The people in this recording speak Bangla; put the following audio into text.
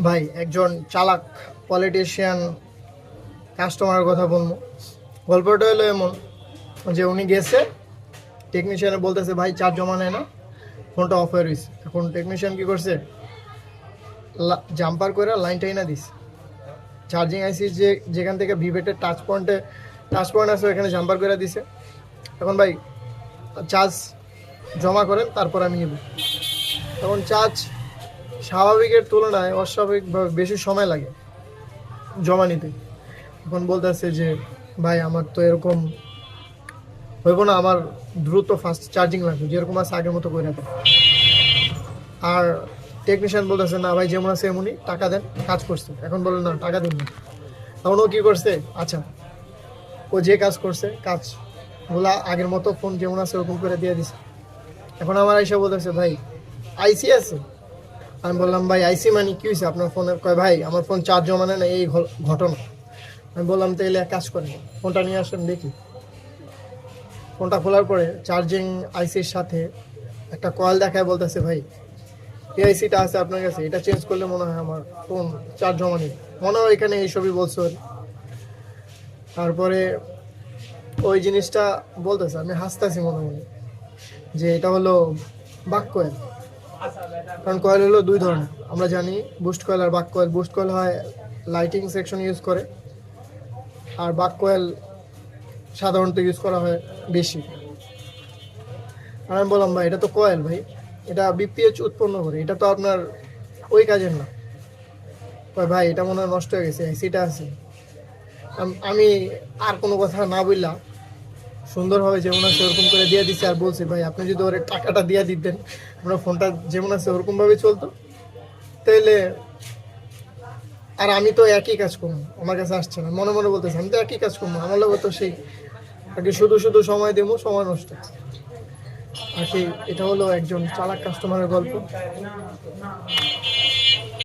ভাই একজন চালাক পলিটিশিয়ান কাস্টমারের কথা বলবো। গল্পটা হলো এমন যে উনি গেছে, টেকনিশিয়ানে বলতেছে ভাই চার্জ জমা নেয় না, ফোনটা অফ হয়ে রয়েছে। এখন টেকনিশিয়ান কি করছে, জাম্পার করে লাইন টাইনা দিছে চার্জিং আইসি যেখান থেকে ভিভেটের টাচ পয়েন্ট আছে ওখানে জাম্পার করে দিছে। এখন ভাই চার্জ জমা করেন তারপর আমি নেব। তখন চার্জ স্বাভাবিকের তুলনায় অস্বাভাবিকভাবে বেশি সময় লাগে জমা নিতে। এখন বলতেছে যে ভাই আমার তো এরকম হইব না, আমার দ্রুত ফাস্ট চার্জিং লাগবে, যেরকম আছে আগের মতো করে দেন। আর টেকনিশিয়ান বলতেছে না ভাই যেমন আছে এমনই, টাকা দেন, কাজ করছে। এখন বলেন না টাকা দিন না। তখন ও কী করছে, আচ্ছা ও যে কাজ করছে কাজগুলা আগের মতো ফোন যেমন আছে ওরকম করে দিয়ে দিছে। এখন আমার আইসা বলতেছে ভাই আইসি আছে। আমি বললাম ভাই আইসি মানে কী হয়েছে আপনার ফোনের? কয় ভাই আমার ফোন চার্জ জমা নেয় না, এই ঘটনা। আমি বললাম তাইলে এক কাজ করেন, ফোনটা নিয়ে আসেন দেখি। ফোনটা খোলার পরে চার্জিং আইসির সাথে একটা কয়েল দেখায়, বলতেছে ভাই এই আইসিটা আছে আপনার কাছে, এটা চেঞ্জ করলে মনে হয় আমার ফোন চার্জ জমা নেই, মনে হয় এখানে এইসবই বলছো। তারপরে ওই জিনিসটা বলতেছে, আমি হাসতেছি মনে মনে যে এটা হলো বাক কয়েল। কারণ কয়েল হলো দুই ধরনের, আমরা জানি বুস্ট কয়েল আর বাক কয়েল। বুস্ট কয়েল হয় লাইটিং সেকশন ইউজ করে, আর বাক কয়েল সাধারণত ইউজ করা হয় বেশি। আর আমি বললাম ভাই এটা তো কয়েল, ভাই এটা বিপিএইচ উৎপন্ন করে, এটা তো আপনার ওই কাজের না। ভাই এটা মনে হয় নষ্ট হয়ে গেছে, এসিটা আছে। আমি আর কোনো কথা না বললাম, সুন্দরভাবে যেমন আছে ওরকম করে দিয়ে দিচ্ছে। আর বলছি ভাই আপনি যদি ওর টাকাটা দিয়ে দিতেন, আমরা ফোনটা যেমন আছে ওরকমভাবে চলতো তাইলে। আর আমি তো একই কাজ করবো, আমার কাছে আসছে না, মনে মনে বলতেছে আমি তো একই কাজ করবো, আমার লোক তো সেই আর কি, শুধু শুধু সময় দেবো, সময় নষ্ট আর কি। এটা হলো একজন চালাক কাস্টমারের গল্প।